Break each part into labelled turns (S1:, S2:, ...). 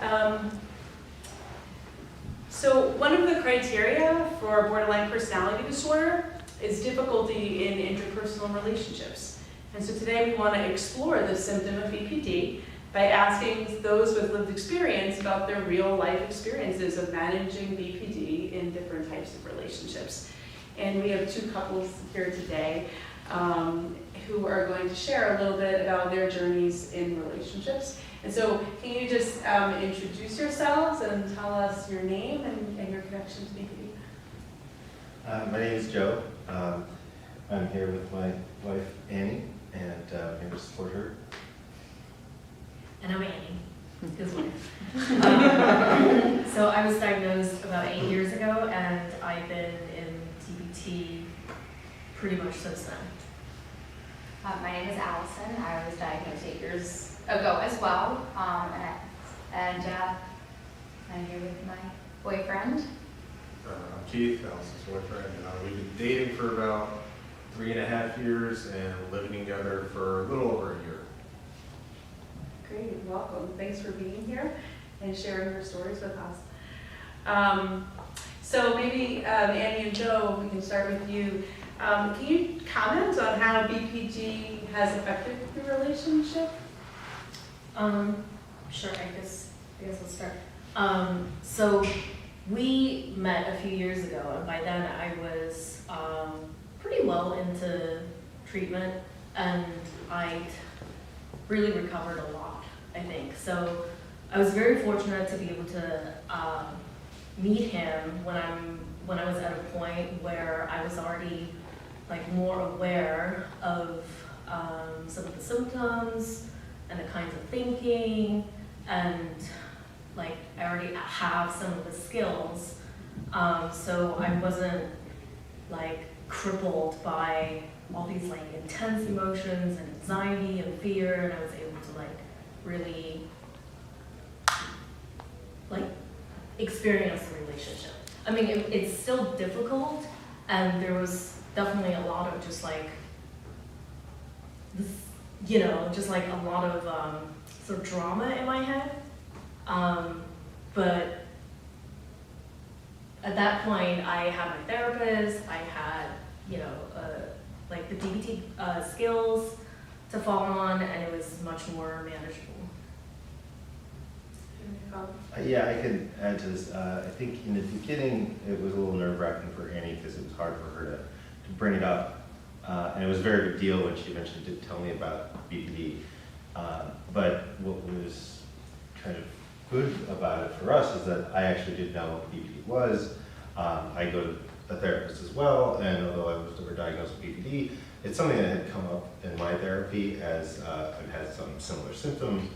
S1: Um, so one of the criteria for borderline personality disorder is difficulty in interpersonal relationships. And so today we want to explore the symptom of BPD by asking those with lived experience about their real life experiences of managing BPD in different types of relationships. And we have two couples here today who are going to share a little bit about their journeys in relationships. And so can you just introduce yourselves and tell us your name and your connection to BPD?
S2: My name is Joe. I'm here with my wife, Annie, and I'm here to support her.
S3: And I'm Annie, his wife. So I was diagnosed about 8 years ago, and I've been in TBT pretty much since then.
S4: My name is Allison. I was diagnosed 8 years ago as well, and I'm here with my boyfriend.
S5: I'm Keith, Allison's boyfriend. We've been dating for about 3.5 years and living together for a little over a year.
S1: Great, welcome. Thanks for being here and sharing your stories with us. So maybe Annie and Joe, we can start with you. Can you comment on how BPD has affected your relationship?
S3: Sure, I guess I'll start. So we met a few years ago, and by then I was pretty well into treatment, and I'd really recovered a lot, I think. So I was very fortunate to be able to meet him when I was at a point where I was already like more aware of some of the symptoms and the kinds of thinking, and like I already have some of the skills, so I wasn't like crippled by all these like intense emotions and anxiety and fear, and I was able to like really like experience the relationship. I mean, it's still difficult, and there was definitely a lot of just like this, just like a lot of sort of drama in my head. But at that point, I had my therapist, I had, like the DBT skills to fall on, and it was much more manageable.
S2: Yeah, I can add to this. I think in the beginning, it was a little nerve-wracking for Annie because it was hard for her to bring it up. And it was a very big deal when she eventually did tell me about BPD. But what was kind of good about it for us is that I actually did know what BPD was. I go to a therapist as well, and although I was never diagnosed with BPD, it's something that had come up in my therapy as I've had some similar symptoms.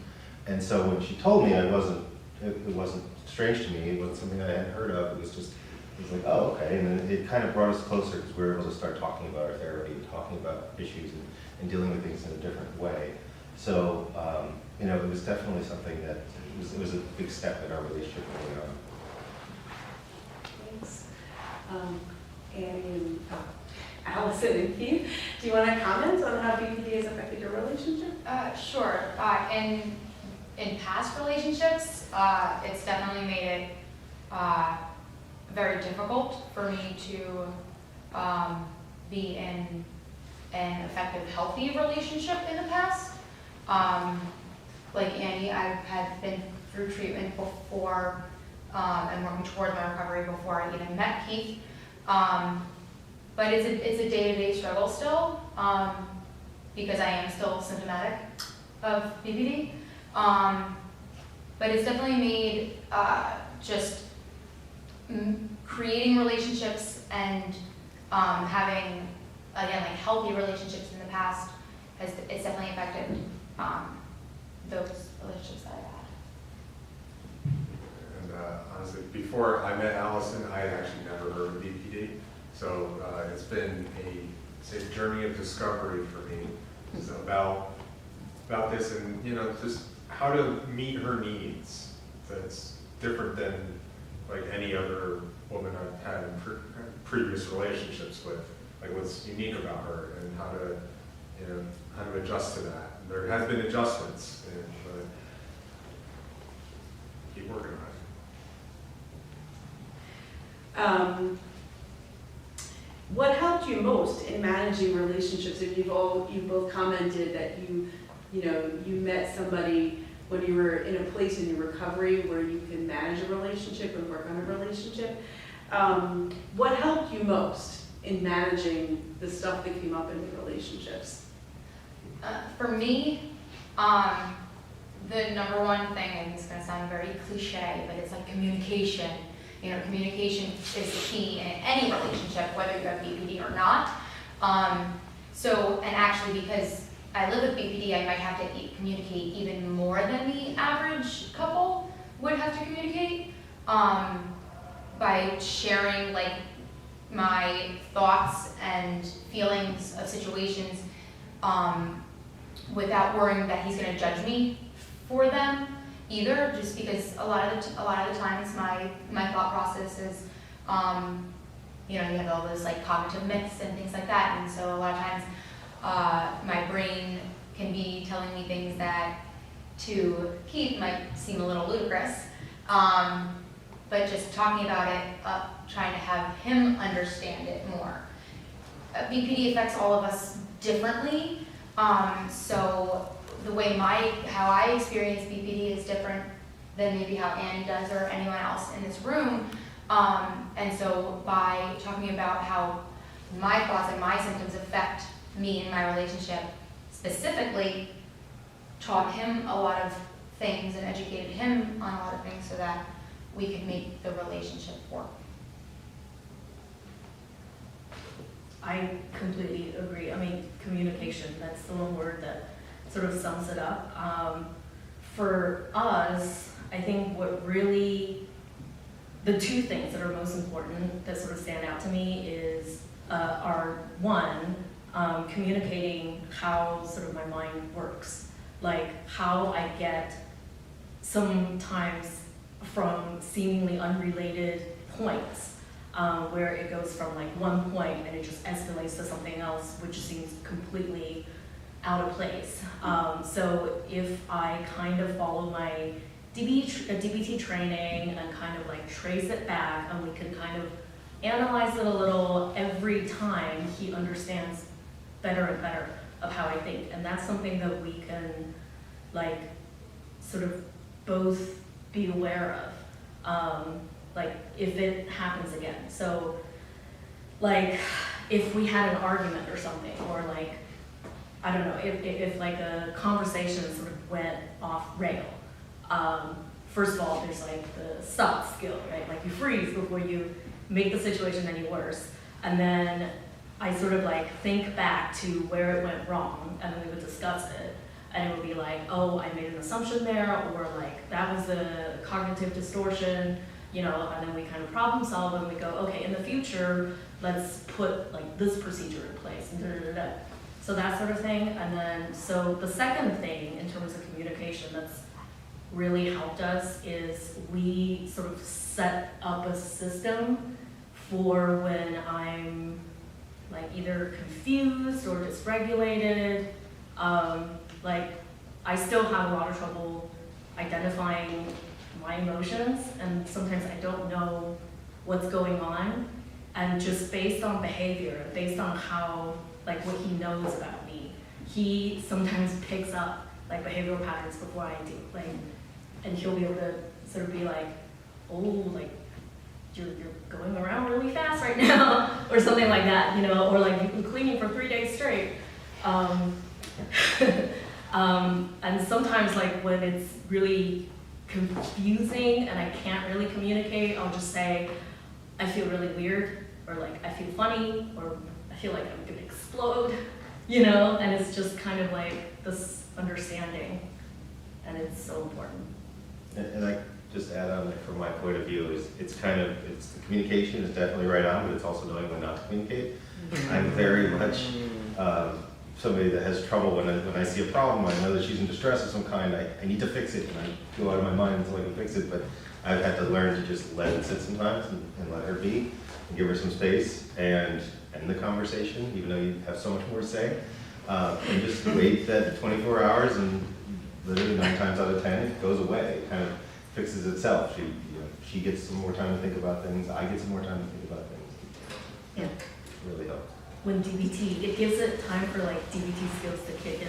S2: And so when she told me, it wasn't strange to me. It wasn't something that I hadn't heard of. It was like, oh, okay. And then it kind of brought us closer because we were able to start talking about our therapy and talking about issues and dealing with things in a different way. So, it was definitely something that it was a big step in our relationship early on.
S1: Thanks. Annie and Allison and Keith, do you want to comment on how BPD has affected your relationship?
S4: Sure. In past relationships, it's definitely made it very difficult for me to be in an effective, healthy relationship in the past. Like Annie, I had been through treatment before and working towards my recovery before I even met Keith. But it's a day-to-day struggle still because I am still symptomatic of BPD. But it's definitely made just creating relationships and having, again, like healthy relationships in the past it's definitely affected those relationships that I've had.
S5: And honestly, before I met Allison, I had actually never heard of BPD. So it's been a journey of discovery for me. It's about this and, just how to meet her needs. That's different than like any other woman I've had in previous relationships with. Like what's unique about her and how to adjust to that. There has been adjustments, working on it.
S1: What helped you most in managing relationships? If you both commented that you met somebody when you were in a place in your recovery where you can manage a relationship and work on a relationship. What helped you most in managing the stuff that came up in the relationships?
S4: For me, the number one thing, and it's going to sound very cliche, but it's like communication. You know, communication is the key in any relationship, whether you have BPD or not. And actually, because I live with BPD, I might have to communicate even more than the average couple would have to communicate, by sharing like my thoughts and feelings of situations, without worrying that he's going to judge me for them either. Just because a lot of the times my thought process is, you have all those like cognitive myths and things like that, and so a lot of times my brain can be telling me things that to Keith might seem a little ludicrous, but just talking about it, trying to have him understand it more. BPD affects all of us differently, so the way how I experience BPD is different than maybe how Annie does or anyone else in this room, and so by talking about how my thoughts and my symptoms affect me in my relationship, specifically taught him a lot of things and educated him on a lot of things so that we could make the relationship work.
S3: I completely agree. I mean, communication, that's the one word that sort of sums it up. For us, I think what really, the two things that are most important that sort of stand out to me are one, communicating how sort of my mind works, like how I get sometimes from seemingly unrelated points, where it goes from like one point and it just escalates to something else which seems completely out of place. So if I kind of follow my DBT training and kind of like trace it back, and we can kind of analyze it a little every time, he understands better and better of how I think. And that's something that we can like sort of both be aware of, like if it happens again. So like if we had an argument or something, or like, I don't know, if like a conversation sort of went off rail, first of all, there's like the stop skill, right? Like you freeze before you make the situation any worse. And then I sort of like think back to where it went wrong, and then we would discuss it. And it would be like, oh, I made an assumption there, or like that was a cognitive distortion, and then we kind of problem solve and we go, okay, in the future, let's put like this procedure in place, and da-da-da-da. So that sort of thing. And then, so the second thing in terms of communication that's really helped us is we sort of set up a system for when I'm like either confused or dysregulated. Like I still have a lot of trouble identifying my emotions, and sometimes I don't know what's going on, and just based on behavior, based on how, like what he knows about me, he sometimes picks up like behavioral patterns before I do, like, and he'll be able to sort of be like, oh, like you're going around really fast right now, or something like that, or like you've been cleaning for 3 days straight. And sometimes like when it's really confusing and I can't really communicate, I'll just say, I feel really weird, or like I feel funny, or I feel like I'm gonna explode, and it's just kind of like this understanding, and it's so important.
S2: And I just add on, like, from my point of view, it's the communication is definitely right on, but it's also knowing when not to communicate. I'm very much somebody that has trouble when I see a problem. I know that she's in distress of some kind. I need to fix it, and I go out of my mind until I can fix it. But I've had to learn to just let it sit sometimes and let her be, and give her some space, and end the conversation, even though you have so much more to say, and just wait that 24 hours, and literally 9 times out of 10 it goes away. It kind of fixes itself. She gets some more time to think about things, I get some more time to think about things.
S3: Yeah.
S2: It really helps.
S3: When DBT, it gives it time for like DBT skills to kick in.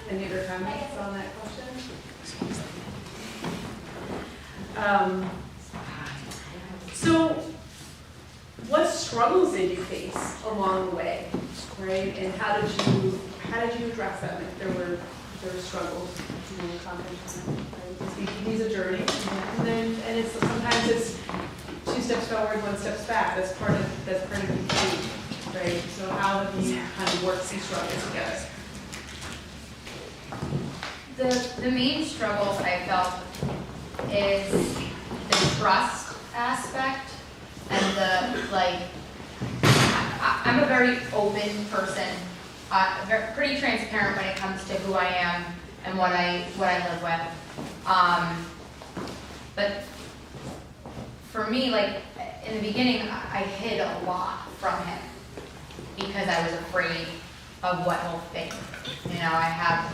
S1: Any other comments on that question? So what struggles did you face along the way, right? And how did you address them if there were struggles? Comment on that, right? Because BPD is a journey, and it's sometimes it's 2 steps forward, 1 step back. That's part of BPD, right? So how have you kind of worked these struggles together?
S4: The main struggle I felt is the trust aspect and the, like, I'm a very open person, pretty transparent when it comes to who I am and what I live with. But for me, like, in the beginning, I hid a lot from him because I was afraid of what he'll think. You know, I have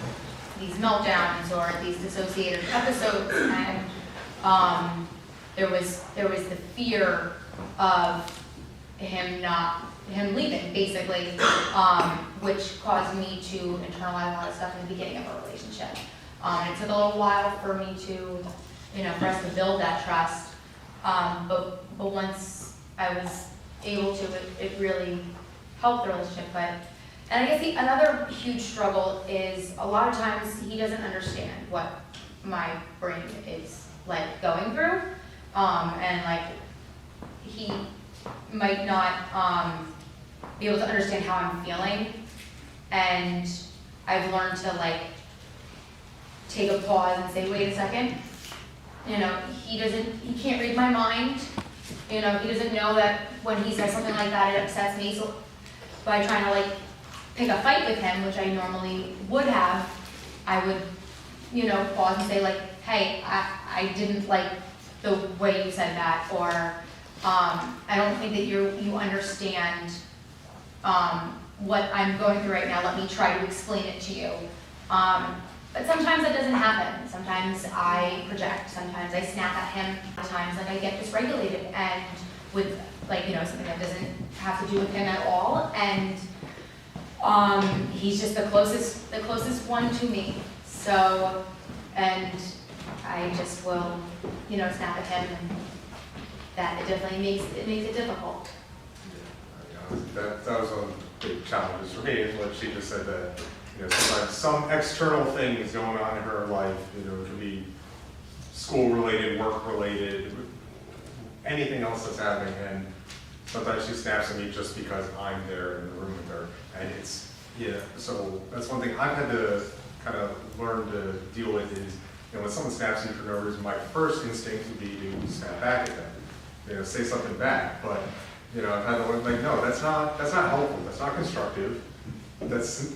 S4: these meltdowns or these dissociative episodes, and there was the fear of him leaving, basically, which caused me to internalize a lot of stuff in the beginning of our relationship. It took a little while for me to, for us to build that trust, but once I was able to, it really helped the relationship. And I guess another huge struggle is a lot of times he doesn't understand what my brain is like going through, and like he might not be able to understand how I'm feeling, and I've learned to like take a pause and say, wait a second, he can't read my mind, he doesn't know that when he says something like that it upsets me, so by trying to like pick a fight with him, which I normally would have, I would, pause and say like, hey, I didn't like the way you said that, or I don't think that you understand what I'm going through right now. Let me try to explain it to you. But sometimes that doesn't happen. Sometimes I project, sometimes I snap at him, sometimes like I get dysregulated and with like, something that doesn't have to do with him at all. And he's just the closest one to me. So, and I just will, snap at him, and that it definitely makes it difficult.
S5: Yeah, that was one of the big challenges for me, is what she just said, that sometimes some external thing is going on in her life. It could be school related, work related, anything else that's happening, and sometimes she snaps at me just because I'm there in the room with her, and it's, so that's one thing I've had to kind of learn to deal with is, when someone snaps at me for no reason, my first instinct would be to snap back at them, say something back, but, I've had to learn, like, no, that's not helpful, that's not constructive, that's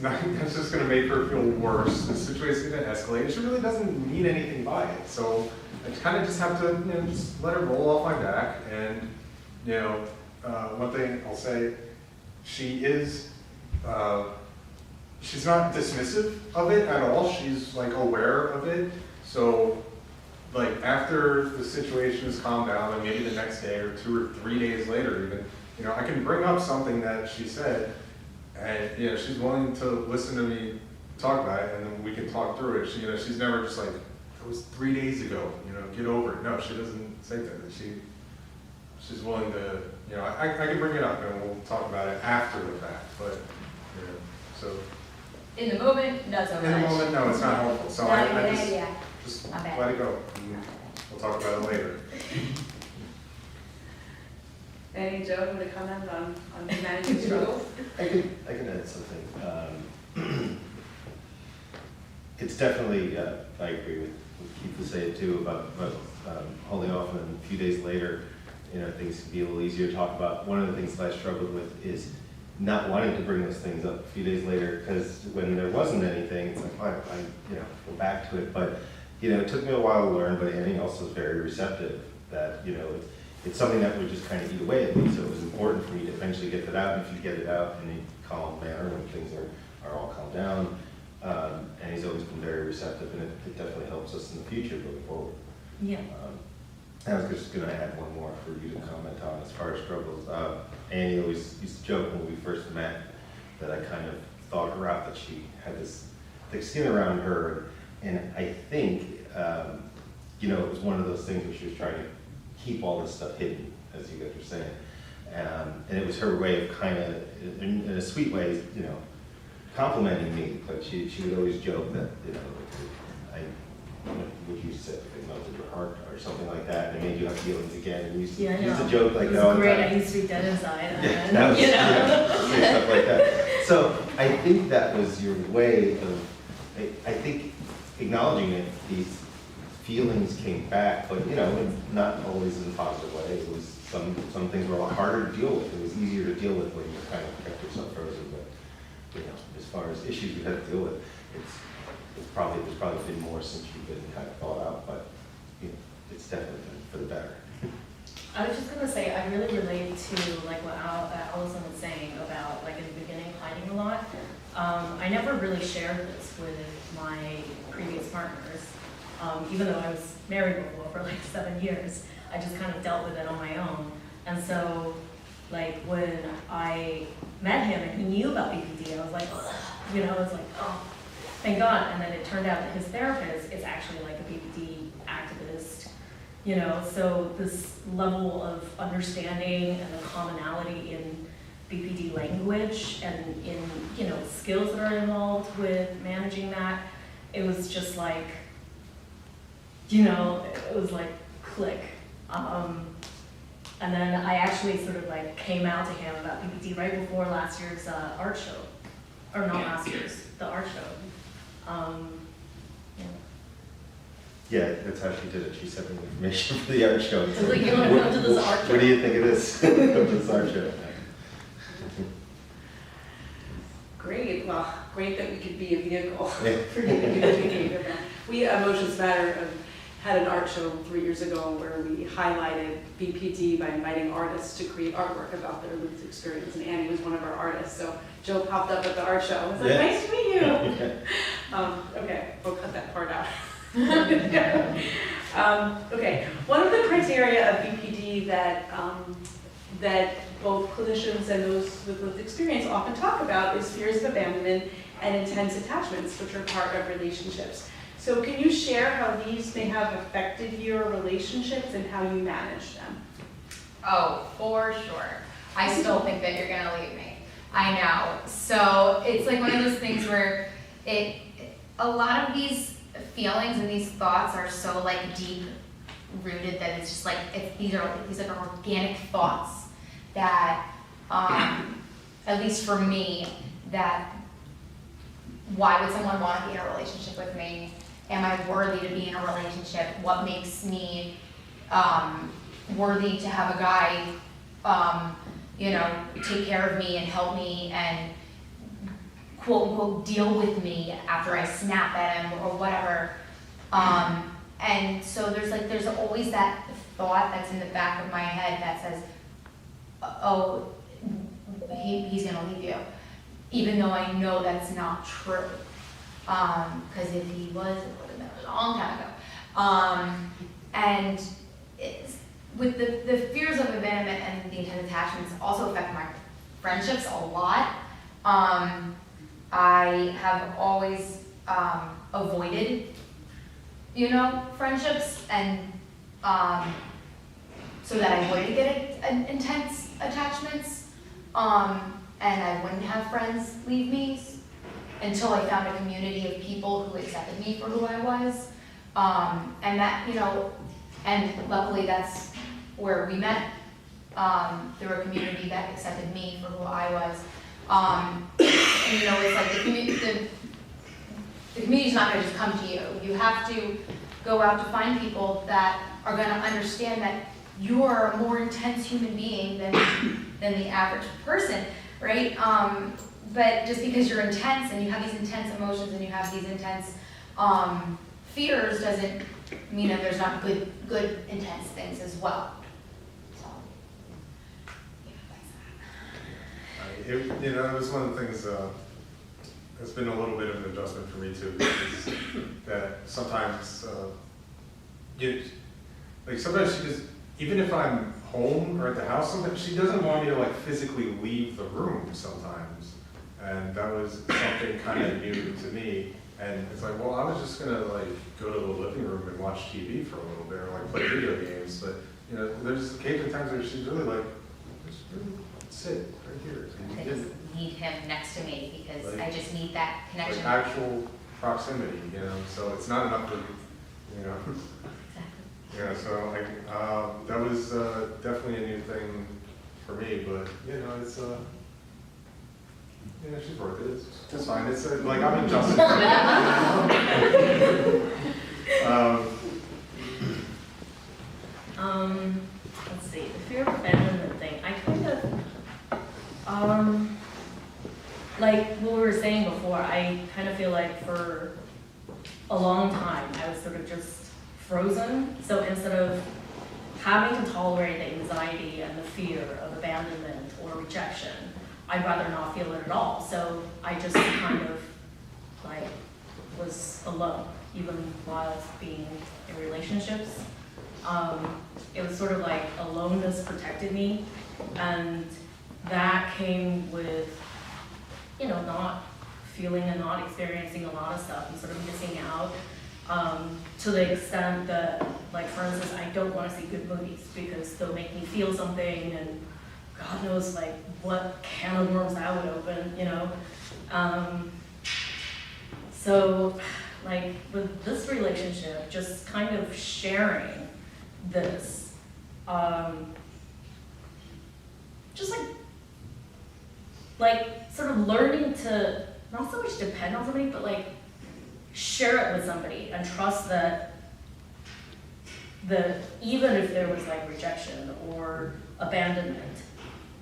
S5: just gonna make her feel worse, the situation's gonna escalate, and she really doesn't mean anything by it, so I kind of just have to, just let it roll off my back, and, one thing I'll say, she is, she's not dismissive of it at all. She's like aware of it. So like after the situation has calmed down, and maybe the next day or 2 or 3 days later even, I can bring up something that she said, and she's willing to listen to me talk about it, and then we can talk through it. She's never just like, it was 3 days ago, get over it. No, she doesn't say that. She's willing to, I can bring it up and we'll talk about it after the fact, but, so.
S3: In the moment, not so much.
S5: In the moment, no, it's not helpful, so
S3: Not a
S5: I
S3: good
S5: just
S3: idea.
S5: let
S3: My bad.
S5: it go. And we'll talk about it later.
S1: Any Joe, want to comment on managing struggles?
S2: I can add something. It's definitely, I agree with Keith to say it too, about holding off, and a few days later, things can be a little easier to talk about. One of the things that I struggled with is not wanting to bring those things up a few days later, because when there wasn't anything, it's like, fine, I go back to it. But, it took me a while to learn, but Annie also was very receptive that, it's something that would just kind of eat away at me. So it was important for me to eventually get that out. And if you get it out in a calm manner when things are all calmed down, And he's always been very receptive, and it definitely helps us in the future going forward.
S3: Yeah.
S2: I was just gonna add one more for you to comment on as far as struggles. Annie always used to joke when we first met that I kind of thought her out, that she had this thick skin around her. And I think, you know, it was one of those things where she was trying to keep all this stuff hidden, as you guys were saying. And it was her way of kind of, in a sweet way, you know, complimenting me. But she would always joke that, you know, would you say it melted your heart or something like that, and it made you have feelings again, and we used to
S3: Yeah, I
S2: use
S3: know.
S2: a joke like
S3: It
S2: that all
S3: was
S2: the
S3: great,
S2: time.
S3: I used to be dead inside, and
S2: That was,
S3: you know.
S2: yeah, stuff like that. So I think that was your way of, I think acknowledging it, these feelings came back, but you know, not always in a positive way. It was some things were a lot harder to deal with. It was easier to deal with when you kind of kept yourself frozen, but you know, as far as issues you had to deal with, there's probably been more since you've been kind of thought out, but you know, it's definitely been for the better.
S3: I was just gonna say, I really relate to like what Allison was saying about like in the beginning hiding a lot. I never really shared this with my previous partners, even though I was married before for like 7 years. I just kind of dealt with it on my own. And so, like when I met him and he knew about BPD, I was like, ugh, you know, it's like, oh, thank God. And then it turned out that his therapist is actually like a BPD activist. You know, so this level of understanding and the commonality in BPD language and in, you know, skills that are involved with managing that, it was just like, you know, it was like click. And then I actually sort of like came out to him about BPD right before last year's art show, or not last year's, the art show. Yeah.
S2: Yeah, that's how she did it. She sent me information for the art show.
S3: I was like, you want to come to this art show?
S2: What do you think of this? This art show?
S1: Great, well, great that we could be a vehicle
S2: Yeah.
S1: for you to communicate with them. We at Emotions Matter had an art show 3 years ago where we highlighted BPD by inviting artists to create artwork about their lived experience, and Annie was one of our artists, so Jill popped up at the art show. I was like,
S2: Yeah.
S1: nice to meet you. Okay, we'll cut that part out. Okay, one of the criteria of BPD that both clinicians and those with lived experience often talk about is fears of abandonment and intense attachments, which are part of relationships. So can you share how these may have affected your relationships and how you manage them?
S4: Oh, for sure. I still think that you're gonna leave me. I know. So it's like one of those things where a lot of these feelings and these thoughts are so like deep rooted that it's just like these are organic thoughts that at least for me, that why would someone want to be in a relationship with me? Am I worthy to be in a relationship? What makes me worthy to have a guy you know, take care of me and help me and quote unquote deal with me after I snap at him or whatever. And so there's always that thought that's in the back of my head that says, oh, he's gonna leave you. Even though I know that's not true. Because if he was, it would have been a long time ago. And with the fears of abandonment and the intense attachments also affect my friendships a lot. I have always avoided, you know, friendships and so that I wouldn't get intense attachments. And I wouldn't have friends leave me until I found a community of people who accepted me for who I was. And that, you know, and luckily that's where we met, through a community that accepted me for who I was. And you know, it's like the community's not gonna just come to you. You have to go out to find people that are gonna understand that you are a more intense human being than the average person, right? But just because you're intense and you have these intense emotions and you have these intense fears doesn't mean that there's not good intense things as well. So, yeah, that's that.
S5: You know, it was one of the things it's been a little bit of an adjustment for me too, because that sometimes, sometimes she just, even if I'm home or at the house, sometimes she doesn't want me to like physically leave the room sometimes. And that was something kind of new to me. And it's like, well, I was just gonna like go to the living room and watch TV for a little bit, or like play video games. But you know, there's occasional times where she's really like, just really sit right here.
S6: I just need him next to me because
S5: Like-
S6: I just need that connection.
S5: Like actual proximity, you know. So it's not enough for, you know. Yeah, so like, that was definitely a new thing for me, but, you know, it's, yeah, she's worth it, it's fine, it's like, I'm adjusting.
S3: Let's see, the fear of abandonment thing, I kind of, like what we were saying before, I kind of feel like for a long time, I was sort of just frozen. So instead of having to tolerate the anxiety and the fear of abandonment or rejection, I'd rather not feel it at all. So I just kind of like was alone, even while being in relationships. It was sort of like aloneness protected me, and that came with, you know, not feeling and not experiencing a lot of stuff and sort of missing out. To the extent that, like, for instance, I don't want to see good movies because they'll make me feel something, and God knows, like, what can of worms that would open, you know? So, like, with this relationship, just kind of sharing this, just like, sort of learning to not so much depend on somebody, but like, share it with somebody and trust that even if there was like rejection or abandonment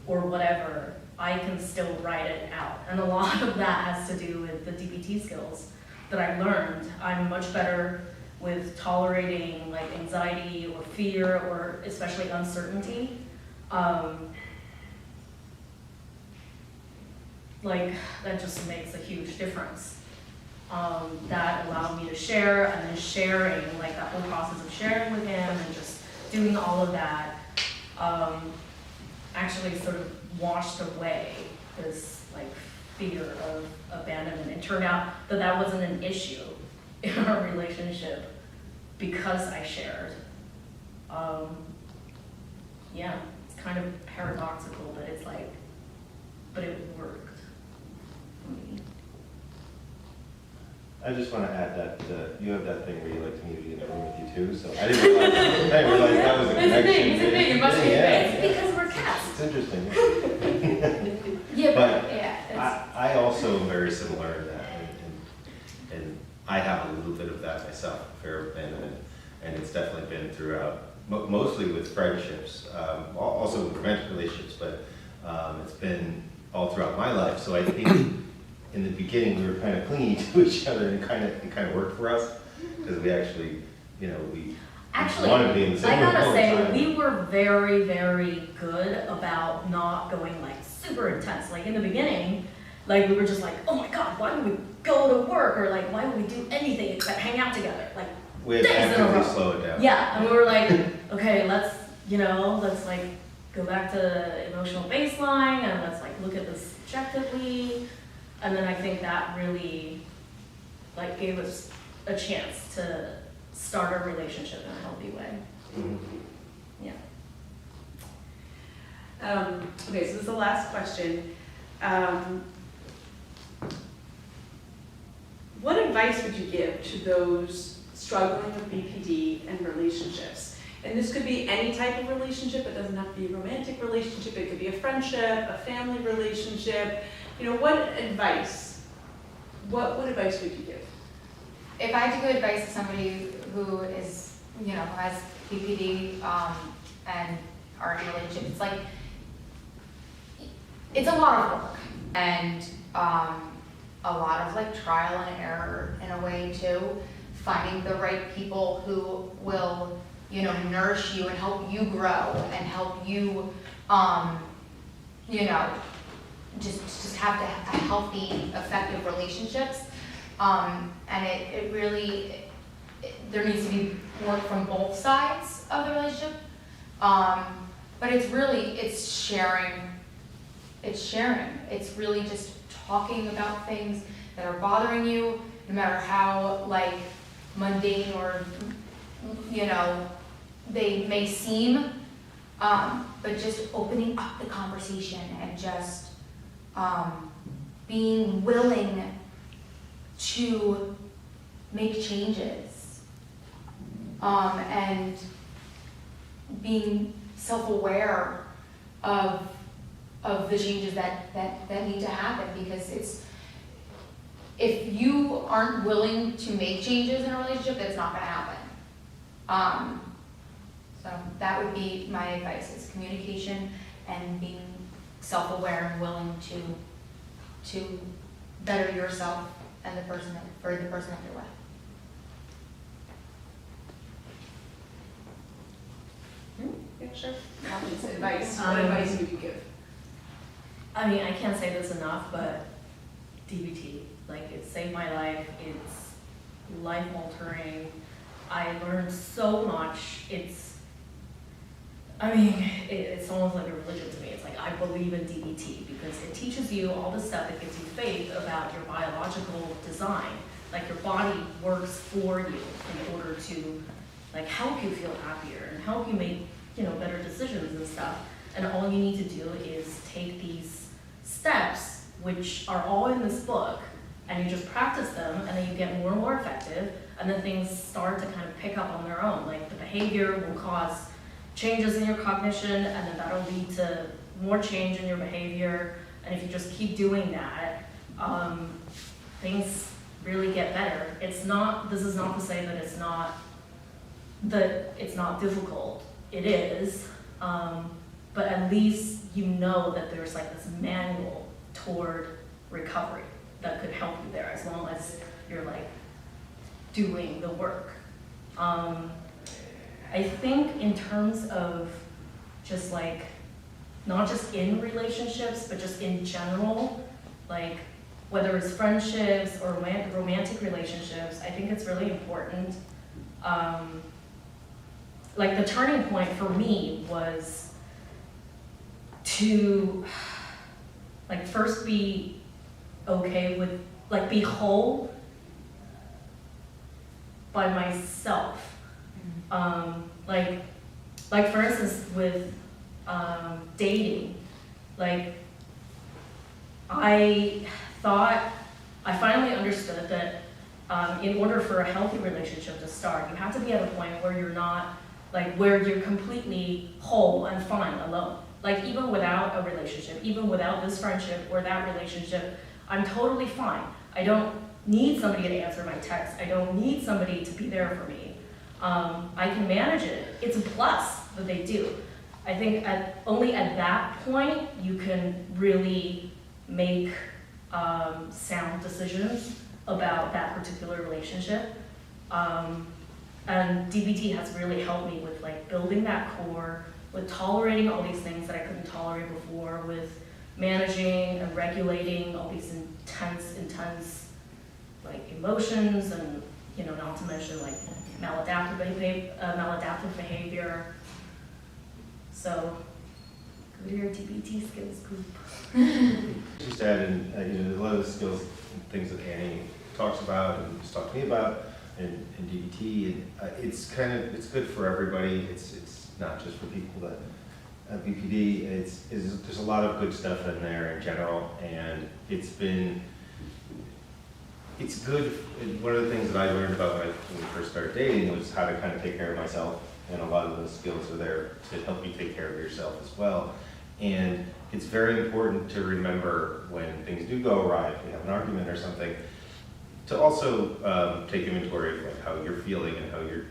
S3: or whatever, I can still write it out. And a lot of that has to do with the DPT skills that I learned. I'm much better with tolerating like anxiety or fear or especially uncertainty. Like that just makes a huge difference. That allowed me to share, and then sharing, like that whole process of sharing with him and just doing all of that, actually sort of washed away this like fear of abandonment. It turned out that that wasn't an issue in our relationship because I shared. Yeah, it's kind of paradoxical, but it's like, but it worked for me.
S2: I just want to add that you have that thing where you like me to be in the room with you too, so I didn't realize that was a connection.
S1: It's a thing, it must be a
S2: Yeah,
S1: thing.
S3: It's because we're cats.
S2: It's interesting.
S4: Yeah,
S2: But
S4: yeah,
S2: I also am very similar in that, and I have a little bit of that myself, fear of abandonment, and it's definitely been throughout, mostly with friendships, also with romantic relationships, but it's been all throughout my life. So I think in the beginning we were kind of clingy to each other, and it kind of worked for us because we actually, you know, we
S3: Actually,
S2: wanted to be in the
S3: I
S2: same room all
S3: gotta
S2: the
S3: say,
S2: time.
S3: we were very, very good about not going like super intense. Like in the beginning, like we were just like, oh my God, why would we go to work? Or like, why would we do anything except hang out together? Like,
S2: We had to
S3: days in a
S2: actively
S3: row.
S2: slow it down.
S3: Yeah, and we were like, okay, let's like go back to emotional baseline and let's like look at this objectively. And then I think that really like gave us a chance to start a relationship in a healthy way.
S2: Mhm.
S3: Yeah.
S1: Okay, so this is the last question. What advice would you give to those struggling with BPD and relationships? And this could be any type of relationship. It doesn't have to be a romantic relationship. It could be a friendship, a family relationship. You know, what advice would you give?
S4: if I had to give advice to somebody who is, you know, has BPD, and are in a relationship, it's like, it's a lot of work, and, a lot of like trial and error in a way too, finding the right people who will, you know, nourish you and help you grow and help you, you know, just have to have healthy, effective relationships. And it really, there needs to be work from both sides of the relationship. But it's really, it's sharing. It's really just talking about things that are bothering you, no matter how like mundane or, you know, they may seem, but just opening up the conversation and just being willing to make changes, and being self-aware of the changes that need to happen, because if you aren't willing to make changes in a relationship, that's not gonna happen. So that would be my advice, is communication and being self-aware and willing to better yourself and the person that you're with.
S1: Yeah, sure. Options, advice, what
S3: Um,
S1: advice would you give?
S3: I mean, I can't say this enough, but DBT, like, it saved my life, it's life altering. I learned so much. It's almost like a religion to me. It's like, I believe in DBT because it teaches you all the stuff that gives you faith about your biological design. Like, your body works for you in order to, like, help you feel happier and help you make, you know, better decisions and stuff. And all you need to do is take these steps, which are all in this book, and you just practice them, and then you get more and more effective, and then things start to kind of pick up on their own. Like, the behavior will cause changes in your cognition, and then that'll lead to more change in your behavior. And if you just keep doing that, things really get better. This is not to say that it's not difficult. It is, but at least you know that there's like this manual toward recovery that could help you there, as long as you're like doing the work. I think in terms of just like, not just in relationships, but just in general, like whether it's friendships or romantic relationships, I think it's really important. Like, the turning point for me was to like first be okay with, like, be whole by myself. Like for instance, with dating, like, I finally understood that in order for a healthy relationship to start, you have to be at a point where you're not, like, where you're completely whole and fine alone. Like, even without a relationship, even without this friendship or that relationship, I'm totally fine. I don't need somebody to answer my text. I don't need somebody to be there for me. I can manage it. It's a plus that they do. I think only at that point you can really make sound decisions about that particular relationship. And DBT has really helped me with like building that core, with tolerating all these things that I couldn't tolerate before, with managing and regulating all these intense like emotions, and, you know, not to mention like maladaptive behavior. So go to your DBT skills group.
S2: Just add in, you know, a lot of the skills and things that Annie talks about and just talked to me about in DBT, and it's good for everybody. It's not just for people that have BPD. There's a lot of good stuff in there in general, and it's good. One of the things that I learned about when we first started dating was how to kind of take care of myself, and a lot of those skills are there to help you take care of yourself as well. And it's very important to remember when things do go awry, if we have an argument or something, to also take inventory of like how you're feeling and how you're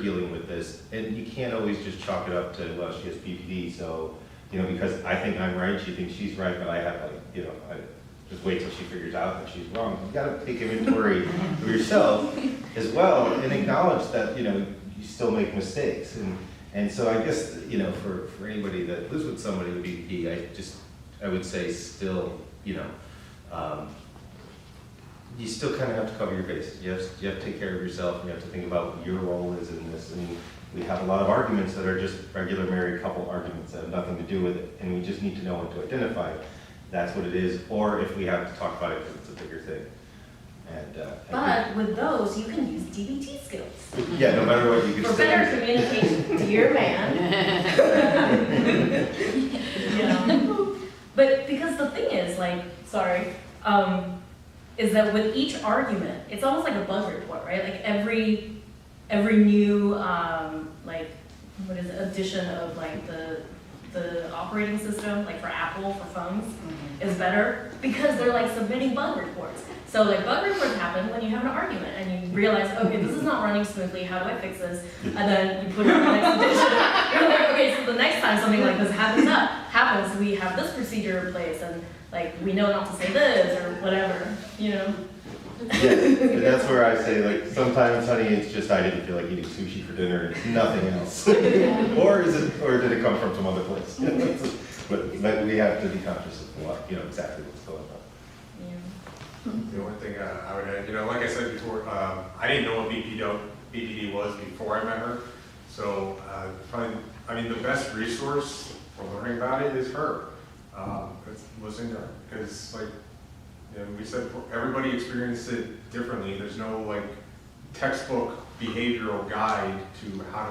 S2: dealing with this. And you can't always just chalk it up to, well, she has BPD, so, you know, because I think I'm right, she thinks she's right, but I have like, you know, I just wait till she figures out that she's wrong. You gotta take inventory of yourself as well, and acknowledge that, you know, you still make mistakes. And so I guess, you know, for anybody that lives with somebody with BPD, I would say still, you still kind of have to cover your bases. You have to take care of yourself, and you have to think about what your role is in this. And we have a lot of arguments that are just regular married couple arguments that have nothing to do with it, and we just need to know when to identify that's what it is, or if we have to talk about it because it's a bigger thing. And
S3: But with those, you can use DBT skills.
S2: yeah, no matter what, you can
S3: For
S2: still
S3: better
S2: use it.
S3: communication, dear man. You know? But because the thing is, like, sorry, is that with each argument, it's almost like a bug report, right? Like every new, like, what is it, addition of like the operating system, like for Apple, for phones, is better because they're like submitting bug reports. So like bug reports happen when you have an argument and you realize, okay, this is not running smoothly, how do I fix this? And then you put it on the next edition. You're like, okay, so the next time something like this happens, we have this procedure in place and like we know not to say this or whatever, you know?
S2: Yeah, and that's where I say, like, sometimes, honey, it's just I didn't feel like eating sushi for dinner and it's nothing else. or did it come from some other place? but we have to be conscious of what, exactly what's going on.
S5: The only thing I would add, like I said before, I didn't know what BPD was before I met her. So the best resource for learning about it is her. Listening to her, because we said everybody experienced it differently. There's no textbook behavioral guide to how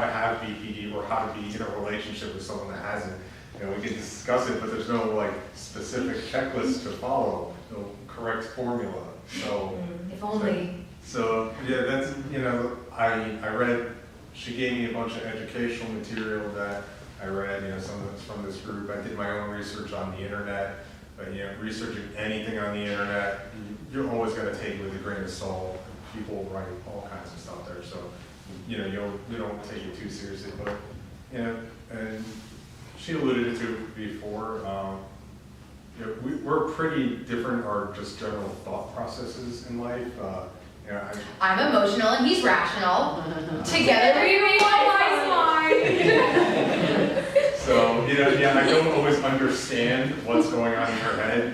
S5: to have BPD or how to be in a relationship with someone that hasn't. We can discuss it, but there's no specific checklist to follow, no correct formula. So
S6: If only.
S5: So yeah, that's I read. She gave me a bunch of educational material that I read. Some of it's from this group. I did my own research on the internet. But researching anything on the internet, you're always going to take it with a grain of salt. People write all kinds of stuff there, so you don't take it too seriously. But and she alluded to it before. We're pretty different. Our just general thought processes in life.
S6: I'm emotional and he's rational. Together we make one wise mind.
S5: So, I don't always understand what's going on in her head,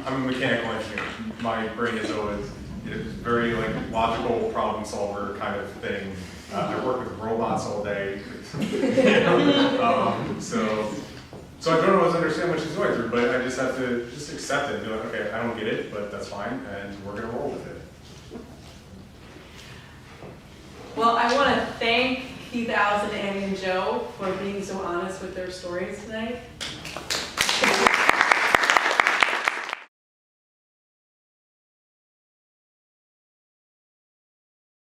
S5: I'm a mechanical engineer. My brain is always, very logical problem solver kind of thing. I work with robots all day. So I don't always understand what she's going through, but I just have to just accept it and be like, okay, I don't get it, but that's fine, and we're gonna roll with it.
S1: Well, I want to thank Keith, Allison, Annie, and Joe for being so honest with their stories tonight.